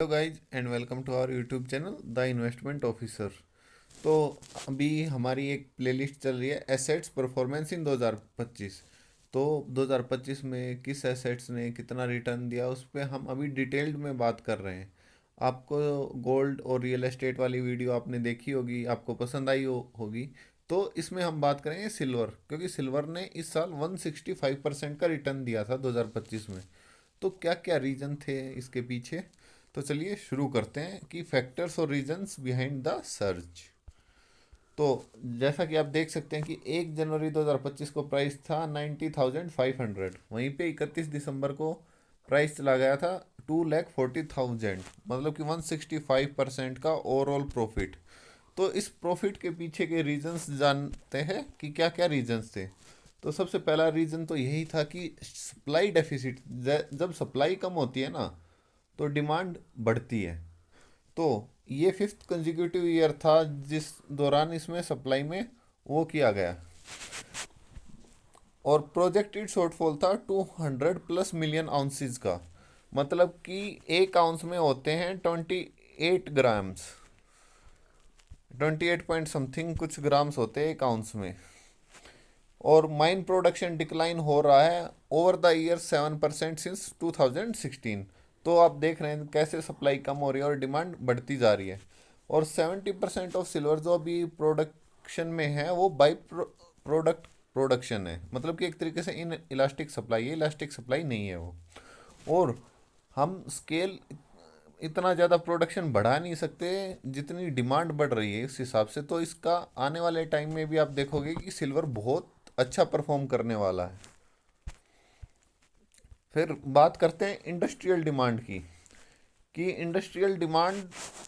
Hello guys and welcome to our YouTube channel the investment officer. तो अभी हमारी एक प्लेलिस्ट चल रही है एसेट्स परफॉर्मेंस इन 2025। तो 2025 में किस एसेट्स ने कितना रिटर्न दिया उस पर हम अभी डिटेल्ड में बात कर रहे हैं। आपको गोल्ड और रियल एस्टेट वाली वीडियो आपने देखी होगी, आपको पसंद आई होगी। तो इसमें हम बात करेंगे सिल्वर, क्योंकि सिल्वर ने इस साल 165% का रिटर्न दिया था 2025 में। तो क्या क्या रीजन थे इसके पीछे, तो चलिए शुरू करते हैं कि फैक्टर्स और रीजंस बिहाइंड द सर्ज। तो जैसा कि आप देख सकते हैं कि 1 जनवरी 2025 को प्राइस था 90,500, वहीं पे 31 दिसंबर को प्राइस चला गया था 2,40,000, मतलब कि 165% का ओवरऑल प्रॉफिट। तो इस प्रॉफिट के पीछे के रीजंस जानते हैं कि क्या क्या रीजंस थे। तो सबसे पहला रीज़न तो यही था कि सप्लाई डेफिसिट, जब सप्लाई कम होती है ना तो डिमांड बढ़ती है। तो ये फिफ्थ कंजिक्यूटिव ईयर था जिस दौरान इसमें सप्लाई में वो किया गया। और प्रोजेक्टेड शॉर्टफॉल था 200+ मिलियन आउंसेस का, मतलब कि एक आउंस में होते हैं 28 ग्राम्स, 28 पॉइंट समथिंग कुछ ग्राम्स होते हैं एक आउंस में। और माइन प्रोडक्शन डिक्लाइन हो रहा है ओवर द ईयर 7% सिंस 2016। तो आप देख रहे हैं कैसे सप्लाई कम हो रही है और डिमांड बढ़ती जा रही है। और 70% ऑफ सिल्वर जो अभी प्रोडक्शन में है वो बाई प्रोडक्ट प्रोडक्शन है, मतलब कि एक तरीके से इन इलास्टिक सप्लाई है, इलास्टिक सप्लाई नहीं है वो। और हम स्केल इतना ज़्यादा प्रोडक्शन बढ़ा नहीं सकते जितनी डिमांड बढ़ रही है इस हिसाब से। तो इसका आने वाले टाइम में भी आप देखोगे कि सिल्वर बहुत अच्छा परफॉर्म करने वाला है। फिर बात करते हैं इंडस्ट्रियल डिमांड की, कि इंडस्ट्रियल डिमांड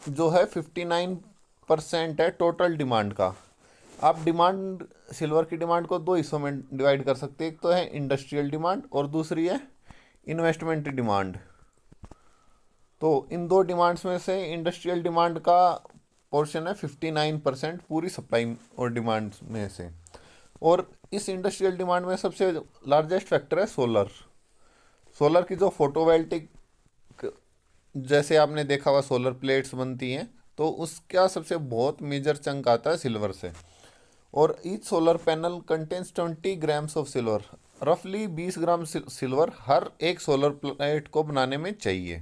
जो है 59% है टोटल डिमांड का। आप डिमांड, सिल्वर की डिमांड को दो हिस्सों में डिवाइड कर सकते हैं, एक तो है इंडस्ट्रियल डिमांड और दूसरी है इन्वेस्टमेंट डिमांड। तो इन दो डिमांड्स में से इंडस्ट्रियल डिमांड का पोर्शन है 59% पूरी सप्लाई और डिमांड में से। और इस इंडस्ट्रियल डिमांड में सबसे लार्जेस्ट फैक्टर है सोलर। सोलर की जो फोटोवोल्टिक, जैसे आपने देखा हुआ सोलर प्लेट्स बनती हैं, तो उसका सबसे बहुत मेजर चंक आता है सिल्वर से। और each solar panel contains 20 grams of silver, रफली 20 ग्राम सिल्वर हर एक सोलर प्लेट को बनाने में चाहिए।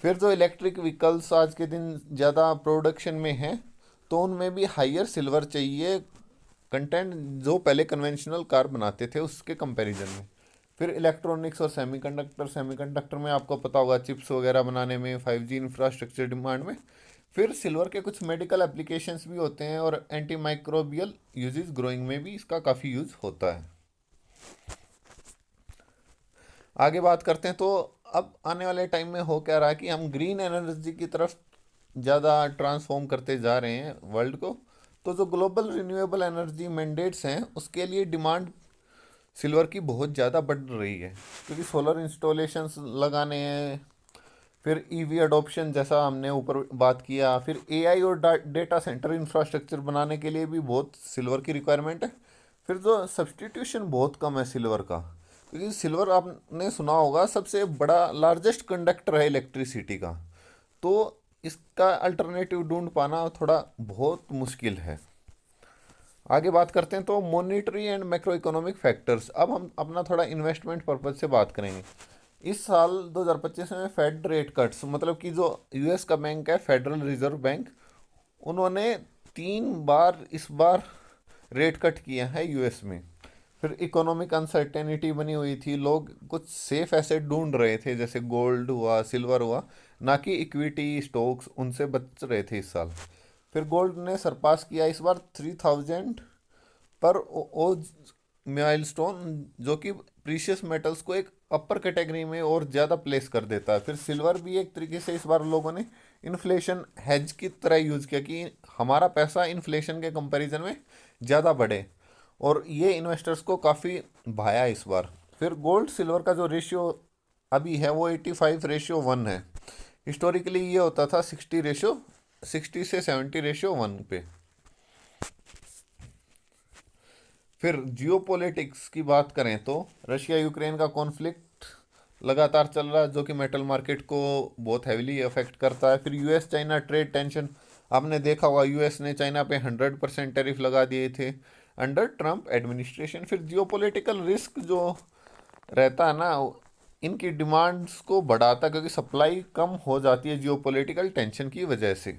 फिर जो इलेक्ट्रिक व्हीकल्स आज के दिन ज़्यादा प्रोडक्शन में हैं, तो उनमें भी हाइयर सिल्वर चाहिए कंटेंट, जो पहले कन्वेंशनल कार बनाते थे उसके कंपैरिजन में। फिर इलेक्ट्रॉनिक्स और सेमीकंडक्टर, सेमीकंडक्टर में आपको पता होगा चिप्स वगैरह बनाने में, 5G इंफ्रास्ट्रक्चर डिमांड में। फिर सिल्वर के कुछ मेडिकल एप्लीकेशंस भी होते हैं और एंटी माइक्रोबियल यूजेस ग्रोइंग में भी इसका काफ़ी यूज़ होता है। आगे बात करते हैं तो अब आने वाले टाइम में हो क्या रहा है कि हम ग्रीन एनर्जी की तरफ ज़्यादा ट्रांसफॉर्म करते जा रहे हैं वर्ल्ड को। तो जो ग्लोबल रिन्यूएबल एनर्जी मैंडेट्स हैं उसके लिए डिमांड सिल्वर की बहुत ज़्यादा बढ़ रही है, क्योंकि सोलर इंस्टॉलेशंस लगाने हैं। फिर ईवी अडॉप्शन जैसा हमने ऊपर बात किया, फिर एआई और डेटा सेंटर इंफ्रास्ट्रक्चर बनाने के लिए भी बहुत सिल्वर की रिक्वायरमेंट है। फिर जो सब्सटीट्यूशन बहुत कम है सिल्वर का, क्योंकि सिल्वर आपने सुना होगा सबसे बड़ा लार्जेस्ट कंडक्टर है इलेक्ट्रिसिटी का। तो इसका अल्टरनेटिव ढूंढ पाना थोड़ा बहुत मुश्किल है। आगे बात करते हैं तो monetary and macro economic factors. अब हम अपना थोड़ा इन्वेस्टमेंट पर्पज से बात करेंगे। इस साल 2025 में फेड रेट कट्स, मतलब कि जो यूएस का बैंक है फेडरल रिजर्व बैंक, उन्होंने 3 बार इस बार रेट कट किया है यूएस में। फिर इकोनॉमिक अनसर्टेनिटी बनी हुई थी, लोग कुछ सेफ एसेट ढूंढ रहे थे जैसे गोल्ड हुआ, सिल्वर हुआ, ना कि इक्विटी स्टॉक्स, उनसे बच रहे थे इस साल। फिर गोल्ड ने सरपास किया इस बार 3000 पर ओ माइलस्टोन, जो कि प्रीशियस मेटल्स को एक अपर कैटेगरी में और ज़्यादा प्लेस कर देता है। फिर सिल्वर भी एक तरीके से इस बार लोगों ने इन्फ्लेशन हेज की तरह यूज़ किया कि हमारा पैसा इन्फ्लेशन के कंपैरिजन में ज़्यादा बढ़े, और ये इन्वेस्टर्स को काफ़ी भाया इस बार। फिर गोल्ड सिल्वर का जो रेशियो अभी है वो 85:1 है। हिस्टोरिकली ये होता था 60 से 70 पे। फिर जियोपॉलिटिक्स की बात करें तो रशिया यूक्रेन का कॉन्फ्लिक्ट लगातार चल रहा है, जो कि मेटल मार्केट को बहुत हैविली अफेक्ट करता है। फिर यूएस चाइना ट्रेड टेंशन, आपने देखा होगा यूएस ने चाइना पे 100% टैरिफ लगा दिए थे अंडर ट्रम्प एडमिनिस्ट्रेशन। फिर जियोपॉलिटिकल रिस्क जो रहता है ना, इनकी डिमांड्स को बढ़ाता है, क्योंकि सप्लाई कम हो जाती है जियोपॉलिटिकल टेंशन की वजह से।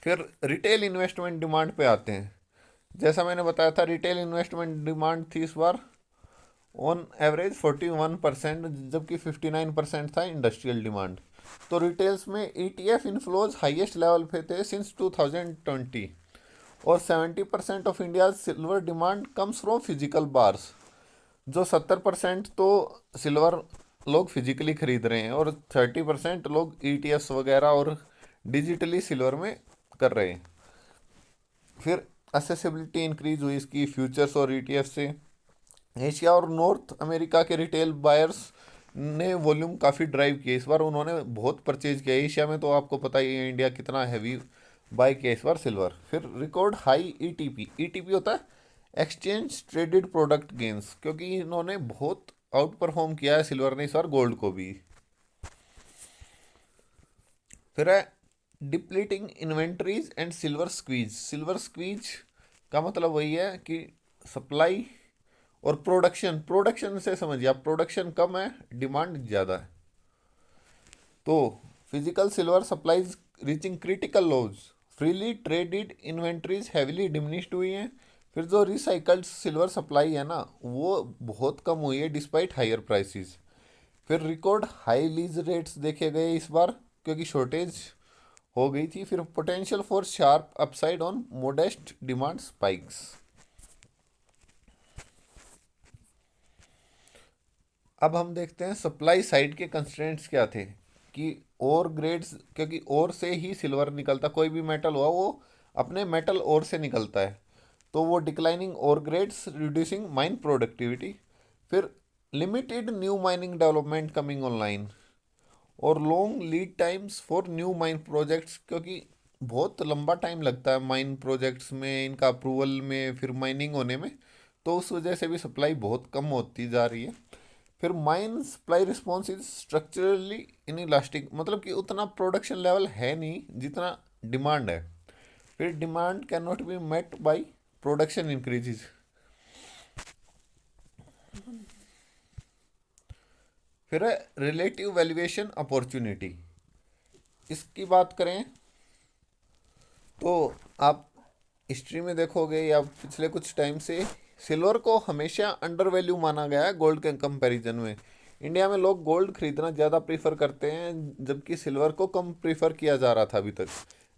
फिर रिटेल इन्वेस्टमेंट डिमांड पे आते हैं। जैसा मैंने बताया था, रिटेल इन्वेस्टमेंट डिमांड थी इस बार ऑन एवरेज 41%, जबकि 59% था इंडस्ट्रियल डिमांड। तो रिटेल्स में ईटीएफ इनफ्लोज हाईएस्ट लेवल पे थे सिंस 2020। और 70% of India silver demand comes from physical bars. जो 70% तो सिल्वर लोग फिजिकली खरीद रहे हैं, और 30% लोग ईटीएफ वगैरह और डिजिटली सिल्वर में कर रहे हैं। फिर असेसिबिलिटी इंक्रीज हुई इसकी फ्यूचर्स और ईटीएफ से। एशिया और नॉर्थ अमेरिका के रिटेल बायर्स ने वॉल्यूम काफ़ी ड्राइव किया इस बार, उन्होंने बहुत परचेज किया। एशिया में तो आपको पता ही है इंडिया कितना हैवी बाय किया इस बार सिल्वर। फिर रिकॉर्ड हाई ईटीपी, ईटीपी होता है एक्सचेंज ट्रेडेड प्रोडक्ट गेंस, क्योंकि इन्होंने बहुत आउट परफॉर्म किया है सिल्वर ने इस बार गोल्ड को भी। फिर है depleting inventories and silver squeeze. Silver squeeze का मतलब वही है कि सप्लाई और प्रोडक्शन, प्रोडक्शन से समझिए आप, प्रोडक्शन कम है, डिमांड ज़्यादा है। तो physical silver supplies reaching critical lows, freely traded inventories heavily diminished हुई हैं। फिर जो रिसाइकल्ड सिल्वर सप्लाई है ना, वो बहुत कम हुई है डिस्पाइट हायर प्राइसेस। फिर रिकॉर्ड हाई लीज रेट्स देखे गए इस बार, क्योंकि शॉर्टेज हो गई थी। फिर potential for sharp upside on modest demand spikes. अब हम देखते हैं सप्लाई साइड के कंस्ट्रेंट्स क्या थे। कि ओर ग्रेड्स, क्योंकि ओर से ही सिल्वर निकलता, कोई भी मेटल हुआ वो अपने मेटल ओर से निकलता है, तो वो declining ore grades reducing mine productivity. फिर limited new mining development coming online, और long lead times for new mine projects, क्योंकि बहुत लंबा टाइम लगता है माइन प्रोजेक्ट्स में, इनका अप्रूवल में, फिर माइनिंग होने में। तो उस वजह से भी सप्लाई बहुत कम होती जा रही है। फिर mine supply response is structurally in elastic, मतलब कि उतना प्रोडक्शन लेवल है नहीं जितना डिमांड है। फिर demand can not be met by production increases. फिर है रिलेटिव वैल्यूएशन अपॉर्चुनिटी। इसकी बात करें तो आप हिस्ट्री में देखोगे या पिछले कुछ टाइम से सिल्वर को हमेशा अंडर वैल्यू माना गया है गोल्ड के कंपैरिजन में। इंडिया में लोग गोल्ड खरीदना ज़्यादा प्रीफर करते हैं, जबकि सिल्वर को कम प्रीफर किया जा रहा था अभी तक।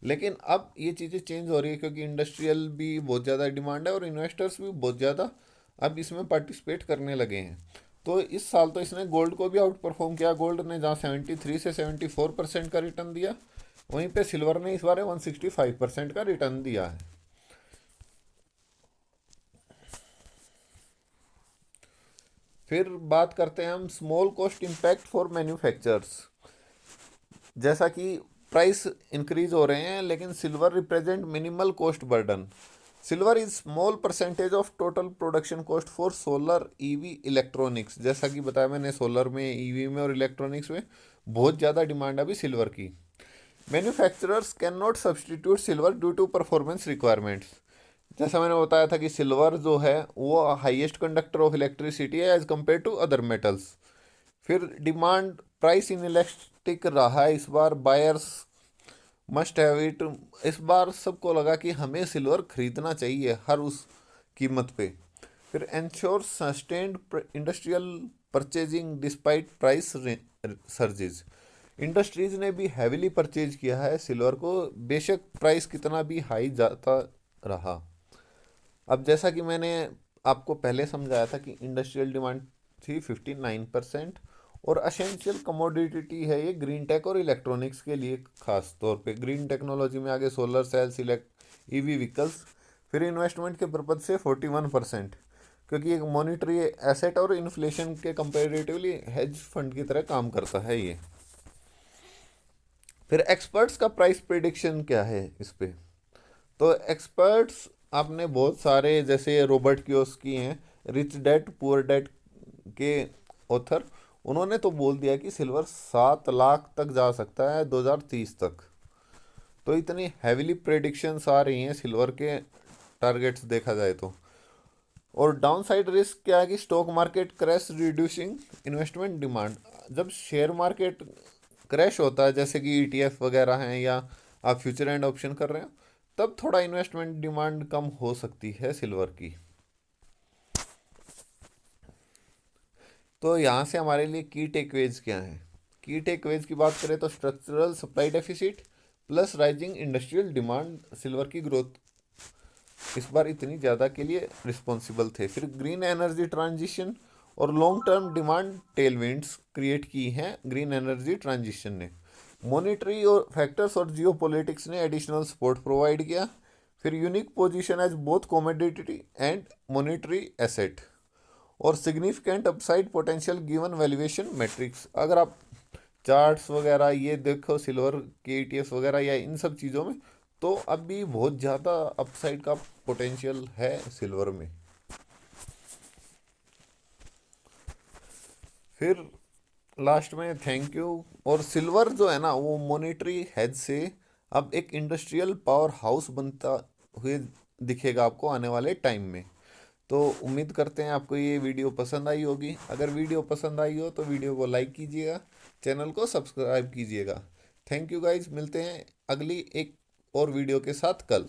लेकिन अब ये चीज़ें चेंज हो रही है, क्योंकि इंडस्ट्रियल भी बहुत ज़्यादा डिमांड है और इन्वेस्टर्स भी बहुत ज़्यादा अब इसमें पार्टिसिपेट करने लगे हैं। तो इस साल तो इसने गोल्ड को भी आउट परफॉर्म किया। गोल्ड ने जहाँ 73 से 74% का रिटर्न दिया, वहीं पे सिल्वर ने इस बार 165% का रिटर्न दिया है। फिर बात करते हैं हम small cost impact for manufacturers. जैसा कि प्राइस इंक्रीज हो रहे हैं, लेकिन silver represent minimal cost burden. Silver is small percentage of total production cost for solar EV electronics. जैसा कि बताया मैंने, सोलर में, ईवी में और इलेक्ट्रॉनिक्स में बहुत ज़्यादा डिमांड है अभी सिल्वर की। Manufacturers can not substitute silver due to performance requirements. जैसा मैंने बताया था कि सिल्वर जो है वो हाईएस्ट कंडक्टर ऑफ इलेक्ट्रिसिटी है as compared to other metals. फिर डिमांड प्राइस इन इलेक्ट्रिक रहा है इस बार, बायर्स मस्ट हैव इट। इस बार सबको लगा कि हमें सिल्वर खरीदना चाहिए हर उस कीमत पे। फिर ensure sustained industrial purchasing despite price surges. Industries ने भी हैविली परचेज किया है सिल्वर को, बेशक प्राइस कितना भी हाई जाता रहा। अब जैसा कि मैंने आपको पहले समझाया था कि इंडस्ट्रियल डिमांड थी 59%, और असेंशियल कमोडिटी है ये ग्रीन टेक और इलेक्ट्रॉनिक्स के लिए, खास तौर पे ग्रीन टेक्नोलॉजी में आगे सोलर सेल्स, ईवी व्हीकल्स। फिर इन्वेस्टमेंट के पर्पज से 41%, क्योंकि एक मॉनिटरी एसेट और इन्फ्लेशन के कंपेरेटिवली हेज फंड की तरह काम करता है ये। फिर एक्सपर्ट्स का प्राइस प्रिडिक्शन क्या है इस पे। तो एक्सपर्ट्स आपने बहुत सारे, जैसे रॉबर्ट कियोसाकी हैं, रिच डैड पुअर डैड के ऑथर, उन्होंने तो बोल दिया कि सिल्वर 7 लाख तक जा सकता है 2030 तक। तो इतनी हैविली प्रेडिक्शंस आ रही हैं सिल्वर के टारगेट्स देखा जाए तो। और डाउन साइड रिस्क क्या है कि stock market crash reducing investment demand. जब शेयर मार्केट क्रैश होता है, जैसे कि ईटीएफ वगैरह हैं या आप फ्यूचर एंड ऑप्शन कर रहे हो, तब थोड़ा इन्वेस्टमेंट डिमांड कम हो सकती है सिल्वर की। तो यहाँ से हमारे लिए की टेकवेज क्या है? की टेकवेज की बात करें तो structural supply deficit plus rising industrial demand silver की ग्रोथ इस बार इतनी ज़्यादा के लिए रिस्पॉन्सिबल थे। फिर ग्रीन एनर्जी ट्रांजिशन और long term demand tailwinds create की हैं ग्रीन एनर्जी ट्रांजिशन ने। मॉनेटरी और फैक्टर्स और जियो पॉलिटिक्स ने एडिशनल सपोर्ट प्रोवाइड किया। फिर unique position as both commodity and monetary asset और significant upside potential given valuation matrix. अगर आप चार्ट्स वगैरह ये देखो सिल्वर के ईटीएफ वगैरह या इन सब चीज़ों में, तो अभी बहुत ज़्यादा अपसाइड का पोटेंशियल है सिल्वर में। फिर लास्ट में थैंक यू। और सिल्वर जो है ना वो मॉनेटरी हेज से अब एक इंडस्ट्रियल पावर हाउस बनता हुए दिखेगा आपको आने वाले टाइम में। तो उम्मीद करते हैं आपको ये वीडियो पसंद आई होगी। अगर वीडियो पसंद आई हो तो वीडियो को लाइक कीजिएगा, चैनल को सब्सक्राइब कीजिएगा। थैंक यू गाइज, मिलते हैं अगली एक और वीडियो के साथ कल।